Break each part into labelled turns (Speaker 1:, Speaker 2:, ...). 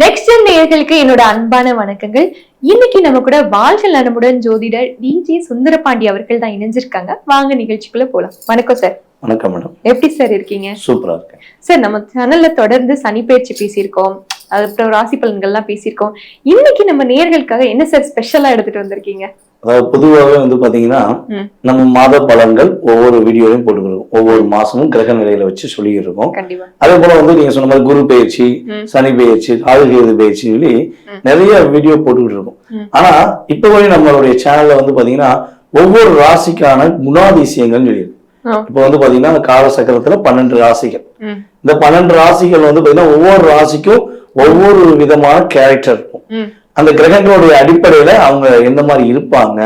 Speaker 1: Next நேயர்களுக்கு என்னோட அன்பான வணக்கங்கள். இன்னைக்கு நம்ம கூட வாழ்க நலமுடன் ஜோதிடர் டிஜே சுந்தரபாண்டி அவர்கள் தான் இணைஞ்சிருக்காங்க. வாங்க நிகழ்ச்சிக்குள்ள போலாம். வணக்கம் சார்.
Speaker 2: வணக்கம் மேடம்.
Speaker 1: எப்படி சார் இருக்கீங்க?
Speaker 2: சூப்பரா இருக்கேன்
Speaker 1: சார். நம்ம சேனல்ல தொடர்ந்து சனி பயிற்சி பேசியிருக்கோம், அதுக்கப்புறம் ராசி பலன்கள்லாம் பேசியிருக்கோம். இன்னைக்கு நம்ம நேயர்களுக்காக என்ன சார் ஸ்பெஷலா எடுத்துட்டு வந்திருக்கீங்க?
Speaker 2: அதாவது பொதுவாகவே பாத்தீங்கன்னா நம்ம மாத பலன்கள் ஒவ்வொரு வீடியோலையும் போட்டுக்கிறோம். ஒவ்வொரு மாசமும் கிரக நிலையில வச்சு சொல்லிட்டு இருக்கோம். அதே போல நீங்க சொன்ன மாதிரி குரு பயிற்சி, சனி பயிற்சி, ராகு பயிற்சி சொல்லி நிறைய வீடியோ போட்டுக்கிட்டு இருக்கோம். ஆனா இப்ப வரை நம்மளுடைய சேனல்ல பாத்தீங்கன்னா ஒவ்வொரு ராசிக்கான குணாதிசயங்கள் சொல்லியிருக்கு. இப்ப பாத்தீங்கன்னா காலசக்கரத்துல 12 ராசிகள். இந்த 12 ராசிகள் பாத்தீங்கன்னா ஒவ்வொரு ராசிக்கும் ஒவ்வொரு விதமான கேரக்டர் இருக்கும். அந்த கிரகங்களுடைய அடிப்படையில அவங்க எந்த மாதிரி இருப்பாங்க,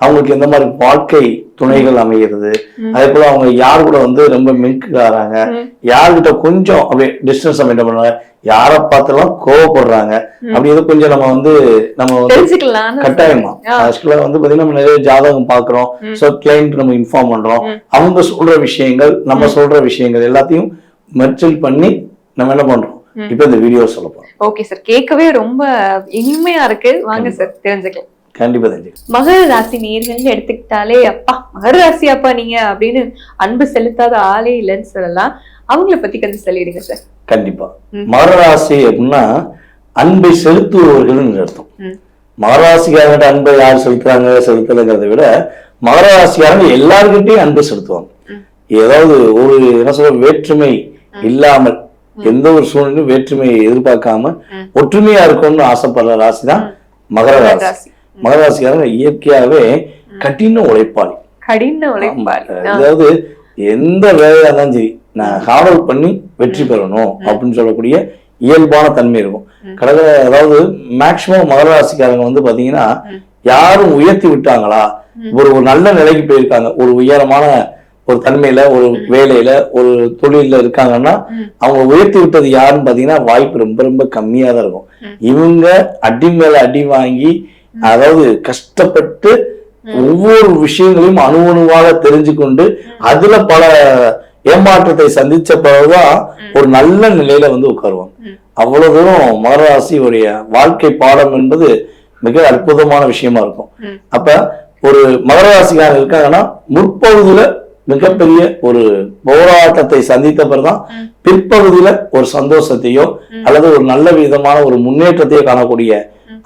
Speaker 2: அவங்களுக்கு எந்த மாதிரி வாழ்க்கை துணைகள் அமைகிறது, அதே போல அவங்க யாரு கூட ரொம்ப மின்காராங்க, யாருகிட்ட கொஞ்சம் அப்படியே டிஸ்டன்ஸ் மெயின்டைன் பண்றாங்க, யாரை பார்த்தாலும் கோவப்படுறாங்க, அப்படி கொஞ்சம் நம்ம கட்டாயமா ஆக்சுவலா பாத்தீங்கன்னா நம்ம நிறைய ஜாதகம் பாக்குறோம். சோ கிளைண்ட் நம்ம இன்ஃபார்ம் பண்றோம், அவங்க சொல்ற விஷயங்கள் நம்ம சொல்ற விஷயங்கள் எல்லாத்தையும் மெர்ச்சல் பண்ணி நம்ம என்ன பண்றோம் இப்ப இந்த வீடியோ சொல்ல போறோம்.
Speaker 1: ஓகே சார், கேட்கவே ரொம்ப இனிமையா இருக்கு. வாங்க சார் தெரிஞ்சுக்கலாம்.
Speaker 2: கண்டிப்பா தெரிஞ்சுக்கலாம்.
Speaker 1: மகர ராசி நேயர்கள் எடுத்துக்கிட்டாலே அப்பா மகர ராசி அப்பா நீங்க அப்படின்னு அன்பு செலுத்தாத ஆளே இல்லைன்னு சொல்லலாம். அவங்கள பத்தி கொஞ்சம் சொல்லிடுங்க சார்.
Speaker 2: கண்டிப்பா. மகர ராசி அப்படின்னா அன்பை செலுத்துபவர்கள் அர்த்தம். மகர ராசிக்காரங்கிட்ட அன்பை யார் செலுத்தலைங்கிறத விட மகர ராசிக்காரங்க எல்லாருக்கிட்டையும் அன்பை செலுத்துவாங்க. ஏதாவது ஒரு என்ன சொல்ற வேற்றுமை இல்லாமல் எந்த ஒரு சூழ்நிலையும் வேற்றுமையை எதிர்பார்க்காம ஒற்றுமையா இருக்கும்னு ஆசைப்படுற ராசி தான் மகர ராசி. மகர ராசிக்காரங்க இயற்கையாகவே கடின உழைப்பாளி. அதாவது எந்த வேலையா இருந்தாலும் சரி நான் ஹார்ட் ஒர்க் பண்ணி வெற்றி பெறணும் அப்படின்னு சொல்லக்கூடிய இயல்பான தன்மை இருக்கும். அதாவது மேக்சிமம் மகர ராசிக்காரங்க பாத்தீங்கன்னா யாரும் உயர்த்தி விட்டாங்களா, ஒரு நல்ல நிலைக்கு போயிருக்காங்க, ஒரு உயரமான ஒரு தன்மையில ஒரு வேலையில ஒரு தொழில இருக்காங்கன்னா அவங்க உயர்த்தி விட்டது யாருன்னு பாத்தீங்கன்னா வாய்ப்பு ரொம்ப ரொம்ப கம்மியா தான் இருக்கும். இவங்க அடி மேல அடி வாங்கி அதாவது கஷ்டப்பட்டு ஒவ்வொரு விஷயங்களையும் அணுவணுவாக தெரிஞ்சு கொண்டு அதுல பல ஏமாற்றத்தை சந்திச்ச பிறகுதான் ஒரு நல்ல நிலையில உட்காருவாங்க. அவ்வளவு தூரம் மகர ராசியுடைய வாழ்க்கை பாடம் என்பது மிக அற்புதமான விஷயமா இருக்கும். அப்ப ஒரு மகர ராசிக்காரங்க இருக்காங்கன்னா முற்பகுதியில மிகப்பெரிய ஒரு போராட்டத்தை சந்தித்த பிறகுதான் பிற்பகுதியில ஒரு சந்தோஷத்தையோ அல்லது ஒரு நல்ல விதமான ஒரு முன்னேற்றத்தையோ காணக்கூடிய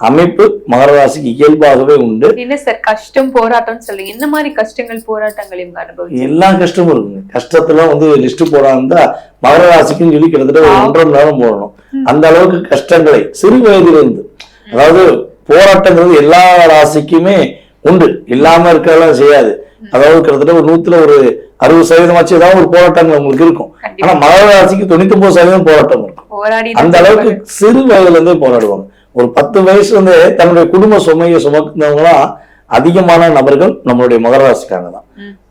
Speaker 2: அமைப்பு மகர ராசிக்கு இயல்பாகவே உண்டு.
Speaker 1: என்ன சார் கஷ்டம் போராட்டம் சொல்லுங்க, என்ன மாதிரி கஷ்டங்கள் போராட்டங்களையும் அனுபவிச்சு?
Speaker 2: எல்லா கஷ்டமும் இருக்குங்க. கஷ்டத்துல லிஸ்ட் போடாம மகர ராசிக்குன்னு சொல்லி கிட்டத்தட்ட ஒரு 1.5 மணி நேரம் போடணும். அந்த அளவுக்கு கஷ்டங்களை சிறு வயதிலிருந்து, அதாவது போராட்டங்கிறது எல்லா ராசிக்குமே உண்டு, இல்லாம இருக்கிறதெல்லாம் செய்யாது. அதாவது கிட்டத்தட்ட ஒரு 100ல ஒரு 60% ஏதாவது ஒரு போராட்டங்கள் உங்களுக்கு இருக்கும். ஆனா மகர ராசிக்கு 99% போராட்டம் இருக்கும். அந்த அளவுக்கு சிறு வயதுல இருந்தே போராடுவாங்க. ஒரு 10 வயசுல இருந்தே தன்னுடைய குடும்ப சுமையை சுமக்கிறவங்களாம் அதிகமான நபர்கள் நம்மளுடைய மகர ராசிக்காரங்க தான்.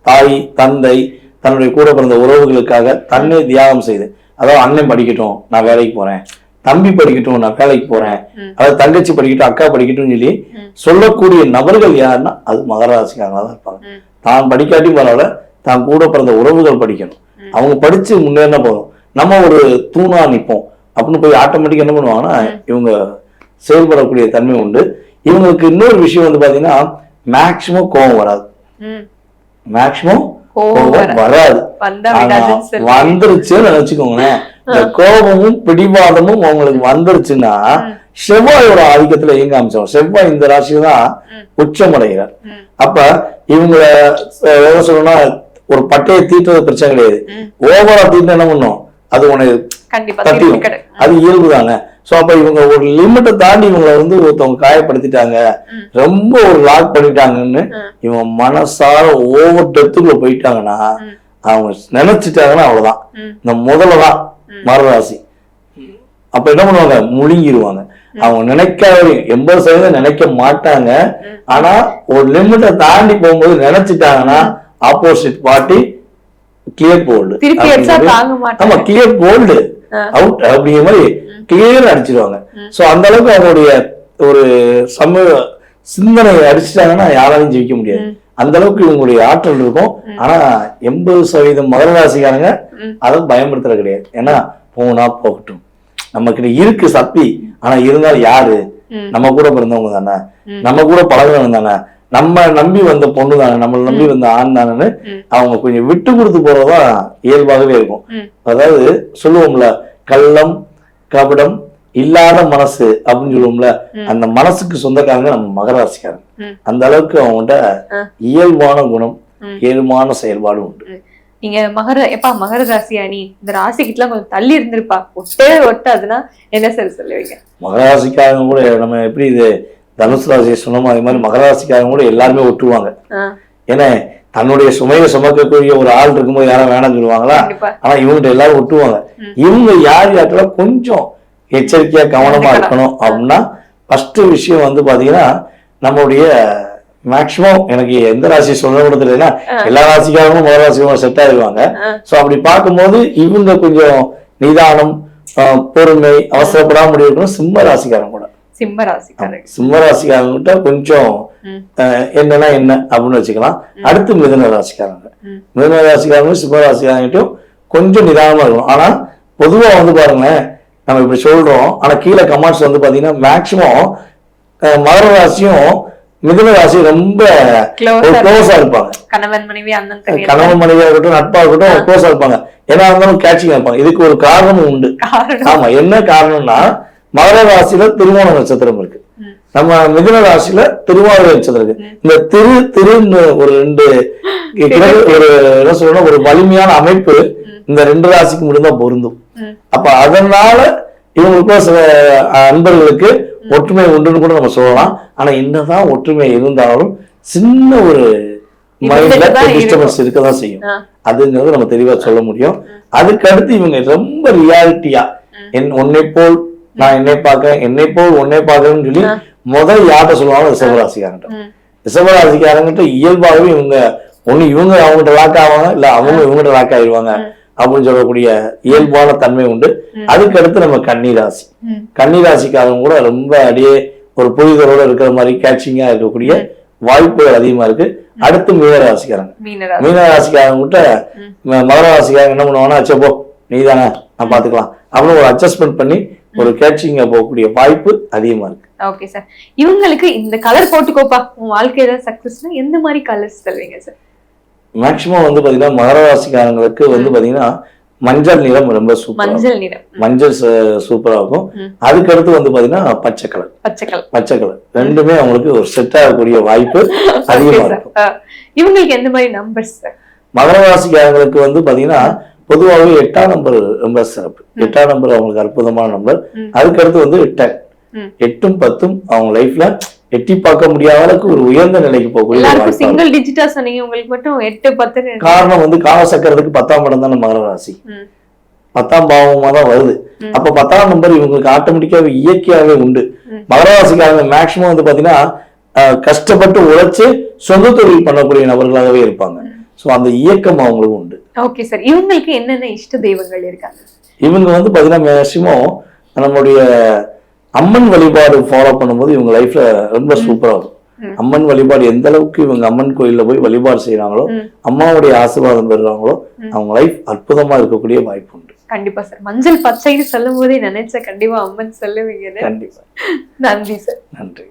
Speaker 2: தாய் தந்தை தன்னுடைய கூட பிறந்த உறவுகளுக்காக தன்னை தியாகம் செய்து, அதாவது அண்ணன் படிக்கட்டும் நான் வேலைக்கு போறேன், தம்பி படிக்கட்டும் நான் வேலைக்கு போறேன், அதாவது தங்கச்சி படிக்கட்டும் அக்கா படிக்கட்டும் சொல்லி சொல்லக்கூடிய நபர்கள் யாருன்னா அது மகர ராசிக்காரங்களா தான் இருப்பாங்க. தான் படிக்காட்டி பரவாயில்ல, தான் கூட பிறந்த உறவுகள் படிக்கணும், அவங்க படிச்சு முன்னேறினா போதும், நம்ம ஒரு தூணா நிற்போம் அப்படின்னு போய் ஆட்டோமேட்டிக்கா என்ன பண்ணுவாங்கன்னா இவங்க செயல்படக்கூடிய தன்மை உண்டு. இவங்களுக்கு இன்னொரு விஷயம் பாத்தீங்கன்னா மேக்சிமம் கோபம் வராது. மேக்சிமம் கோபம் வராது. வந்துருச்சுன்னு நினைச்சுக்கோங்களேன். இந்த கோபமும் பிடிவாதமும் அவங்களுக்கு வந்துருச்சுன்னா செவ்வாயோட ஆதிக்கத்துல இயங்க ஆரம்பிச்சோம். செவ்வாய் இந்த ராசியில தான் உச்சமடைகிறார். அப்ப இவங்கள என்ன சொல்லணும்னா ஒரு பட்டையை தீட்டுறது பிரச்சனை கிடையாது, ஓவரா தீட்டு என்ன பண்ணும் அது உனக்கு தட்டிடும், அது இயல்பு தானே. சோ அப்ப இவங்க ஒரு லிமிட்டை தாண்டி இவங்களை ஒருத்தவங்க காயப்படுத்திட்டாங்க, ரொம்ப ஒரு லாக் பண்ணிட்டாங்கன்னு இவங்க மனசார ஓவர் டெப்த்துக்குள்ள போயிட்டாங்கன்னா அவங்க நினைச்சிட்டாங்கன்னா அவ்வளவுதான். இந்த முதல்லதான் மகர ராசி அப்ப என்ன பண்ணுவாங்க, முழுங்கிடுவாங்க. அவங்க நினைக்காத 80% நினைக்க மாட்டாங்க. ஆனா ஒரு லிமிட்டை தாண்டி போகும்போது நினைச்சிட்டாங்கன்னா ஆப்போசிட் பார்ட்டி கிளியர் போல்டு, ஆமா கிளியர் போல்டு அவுட் அப்படிங்கிற மாதிரி கிளியர் அடிச்சிருவாங்க. சோ அந்த அளவுக்கு அவங்களுடைய ஒரு சமூக சிந்தனை அடிச்சுட்டாங்கன்னா யாராலையும் ஜெயிக்க முடியாது. அந்த அளவுக்கு இவங்களுடைய ஆற்றல் இருக்கும். ஆனா 80% மகர ராசிக்காரங்க அதை பயன்படுத்துறது கிடையாது. ஏன்னா போனா போகட்டும், நம்ம கிட்ட இருக்கு சக்தி, ஆனா இருந்தாலும் யாரு நம்ம கூட பிறந்தவங்க தானே, நம்ம கூட பழகுறவங்க தானே, நம்ம நம்பி வந்த பொண்ணு தானே, நம்மளை நம்பி வந்த ஆண் தானேன்னு அவங்க கொஞ்சம் விட்டு கொடுத்து போறதுதான் இயல்பாகவே இருக்கும். அதாவது சொல்லுவோம்ல, கள்ளம் கபடம் இல்லாத மனசு அப்படின்னு சொல்லுவோம்ல, அந்த மனசுக்கு சொந்தக்காரங்க நம்ம மகராசிக்காரங்க. அந்த அளவுக்கு அவங்ககிட்ட இயல்பான குணம், இயல்பான செயல்பாடு உண்டு.
Speaker 1: நீங்க மகர ராசியா, நீ இந்த ராசிக்கிட்டலாம் கொஞ்சம் தள்ளி இருந்திருப்பா, ஒட்டாதுன்னா என்ன சார் சொல்லுவீங்க?
Speaker 2: மகராசிக்காரங்க கூட நம்ம எப்படி இது தனுசு ராசியை சொன்னோமோ அதே மாதிரி மகராசிக்காரங்க கூட எல்லாருமே ஒட்டுவாங்க. ஏன்னா தன்னுடைய சுமையை சுமக்கக்கூடிய ஒரு ஆள் இருக்கும்போது யாரும் வேணாம்னு சொல்லுவாங்களா? ஆனா இவங்ககிட்ட எல்லாரும் ஒட்டுவாங்க. இவங்க யார் யாருக்கெல்லாம் கொஞ்சம் எச்சரிக்கையா கவனமா இருக்கணும் அப்படின்னா, ஃபர்ஸ்ட் விஷயம் வந்து பாத்தீங்கன்னா, நம்மளுடைய மேக்சிமம் எனக்கு எந்த ராசி சொல்ல கூட தெரியலன்னா எல்லா ராசிக்காரங்களும் முதல் ராசிக்காரங்களும் செட் ஆயிடுவாங்க. சோ அப்படி பார்க்கும்போது இவங்க கொஞ்சம் நிதானம், பொறுமை, அவசரப்படாம முடிவு இருக்கணும். சிம்ம ராசிக்காரங்க கூட, சிம்ம ராசிக்காரங்கிட்ட கொஞ்சம் என்னன்னா என்ன அப்படின்னு வச்சுக்கலாம். அடுத்து மிதுன ராசிக்காரங்க, மிதுன ராசிக்காரங்களும் சிம்ம ராசிக்காரங்கிட்டும் கொஞ்சம் நிதானமா இருக்கணும். ஆனா பொதுவா வந்து பாருங்களேன், நம்ம இப்படி சொல்றோம், ஆனா கீழே கமெண்ட்ஸ் வந்து பாத்தீங்கன்னா மேக்சிமம் மகர ராசியும் மிதுன ராசி ரொம்ப க்ளோஸா இருப்பாங்க. கணவன் மனைவியா இருக்கட்டும், நட்பா இருக்கட்டும், க்ளோஸா இருப்பாங்க. ஏன்னா இருந்தாலும் கேட்சிங் இருப்பாங்க. இதுக்கு ஒரு காரணமும் உண்டு. ஆமா, என்ன காரணம்னா மகர ராசியில திருவோண நட்சத்திரம் இருக்கு, நம்ம மிதுன ராசியில திருவாதிரை நட்சத்திரம் இருக்கு. இந்த திருன்னு ஒரு ரெண்டு ஒரு என்ன சொல்லணும், ஒரு வலிமையான அமைப்பு இந்த ரெண்டு ராசிக்கு மட்டும்தான் பொருந்தும். அப்ப அதனால இவங்களுக்குள்ள சில அன்பர்களுக்கு ஒற்றுமை உண்டுன்னு கூட நம்ம சொல்லலாம். ஆனா என்னதான் ஒற்றுமை இருந்தாலும் சின்ன ஒரு மைண்ட்ல டிஸ்டர்பன்ஸ் இருக்கதான் செய்யும். அதுங்கிறது நம்ம தெளிவா சொல்ல முடியும். அதுக்கு அடுத்து இவங்க ரொம்ப ரியாலிட்டியா உன்னை போல் நான் என்னை பார்க்க, என்னை போல் உன்னை பார்க்கணும்னு சொல்லி முதல் யார்கிட்ட சொல்லுவாங்க? ரிஷபராசிக்காரங்கிட்ட. ரிஷபராசிக்காரங்கிட்ட இயல்பாகவே இவங்க இவங்க அவங்ககிட்ட லாக் ஆவாங்க, இல்ல அவங்க இவங்ககிட்ட லாக் ஆயிடுவாங்க அப்படின்னு சொல்லக்கூடிய இயல்பான தன்மை உண்டு. அதுக்கு அடுத்து நம்ம கன்னிராசி, கன்னிராசிக்காரங்க கூட ரொம்ப அப்படியே ஒரு புரிதலோட இருக்கிற மாதிரி கேட்சிங்கா இருக்கக்கூடிய வாய்ப்புகள் அதிகமா இருக்கு. அடுத்து மீனராசிக்காரங்க, மீனராசிக்காரங்க கிட்ட மகர ராசிக்காரங்க என்ன பண்ணுவாங்கன்னா, அச்சப்போ நீ தானே நான் பாத்துக்கலாம் அப்படின்னு ஒரு அட்ஜஸ்ட்மெண்ட் பண்ணி ஒரு கேட்சிங்க போகக்கூடிய வாய்ப்பு அதிகமா இருக்கு.
Speaker 1: ஓகே சார், இவங்களுக்கு இந்த கலர் போட்டுக்கோப்பா உன் வாழ்க்கையில சக்சஸ்னா எந்த மாதிரி கலர்ஸ் சொல்வீங்க சார்?
Speaker 2: மேக்சிமம் வந்து பாத்தீங்கன்னா மகர ராசிக்காரங்களுக்கு வந்து பாத்தீங்கன்னா மஞ்சள் நிறம் ரொம்ப சூப்பர், மஞ்சள் சூப்பரா இருக்கும். அதுக்கு அடுத்து வந்து பாத்தீங்கன்னா பச்சை கலர் ரெண்டுமே அவங்களுக்கு ஒரு செட் ஆகக்கூடிய வாய்ப்பு அதிகமா இருக்கும்.
Speaker 1: இவங்களுக்கு எந்த மாதிரி நம்பர்ஸ் சார்?
Speaker 2: மகர ராசிக்காரங்களுக்கு வந்து பாத்தீங்கன்னா பொதுவாகவே 8ஆம் நம்பர் ரொம்ப சிறப்பு. 8ஆம் நம்பர் அவங்களுக்கு அற்புதமான நம்பர். அதுக்கு அடுத்து வந்து 10, 8ம் 10ம் அவங்க லைஃப்ல எட்டி பார்க்க முடியாத அளவுக்கு ஒரு உயர்ந்த நிலைக்கு போகக்கூடிய
Speaker 1: சிங்கிள் டிஜிட்டா சொன்னீங்க, உங்களுக்கு மட்டும் 8, 10.
Speaker 2: காரணம் வந்து காலசக்கரத்துக்கு 10ஆம் இடம் தானே மகர ராசி, 10ஆம் பாவமா தான் வருது. அப்ப 10ஆம் நம்பர் இவங்களுக்கு ஆட்டோமேட்டிக்காவே இயற்கையாவே உண்டு. மகர ராசிக்காரங்க மேக்சிமம் வந்து பாத்தீங்கன்னா கஷ்டப்பட்டு உழைச்சு சொந்த தொழில் பண்ணக்கூடிய நபர்களாகவே இருப்பாங்க. சோ அந்த இயக்கம் அவங்களுக்கு உண்டு.
Speaker 1: ஓகே சார், இவங்களுக்கு என்னென்ன இஷ்ட தெய்வங்கள் இருக்காங்க?
Speaker 2: இவங்க வந்து பாத்தீங்கன்னா மேக்சிமம் நம்மளுடைய அம்மன் வழிபாடு ஃபாலோ பண்ணும்போது இவங்க லைஃப்ல ரொம்ப சூப்பரா இருக்கும். அம்மன் வழிபாடு எந்த அளவுக்கு இவங்க அம்மன் கோயில்ல போய் வழிபாடு செய்யறாங்களோ, அம்மாவுடைய ஆசீர்வாதம் பெறுறாங்களோ, அவங்க லைஃப் அற்புதமா இருக்கக்கூடிய வாய்ப்பு உண்டு.
Speaker 1: கண்டிப்பா சார், மஞ்சள் பச்சைன்னு சொல்லும் போதே நினைச்ச கண்டிப்பா அம்மன் சொல்லுவீங்க.
Speaker 2: கண்டிப்பா.
Speaker 1: நன்றி சார்.
Speaker 2: நன்றி.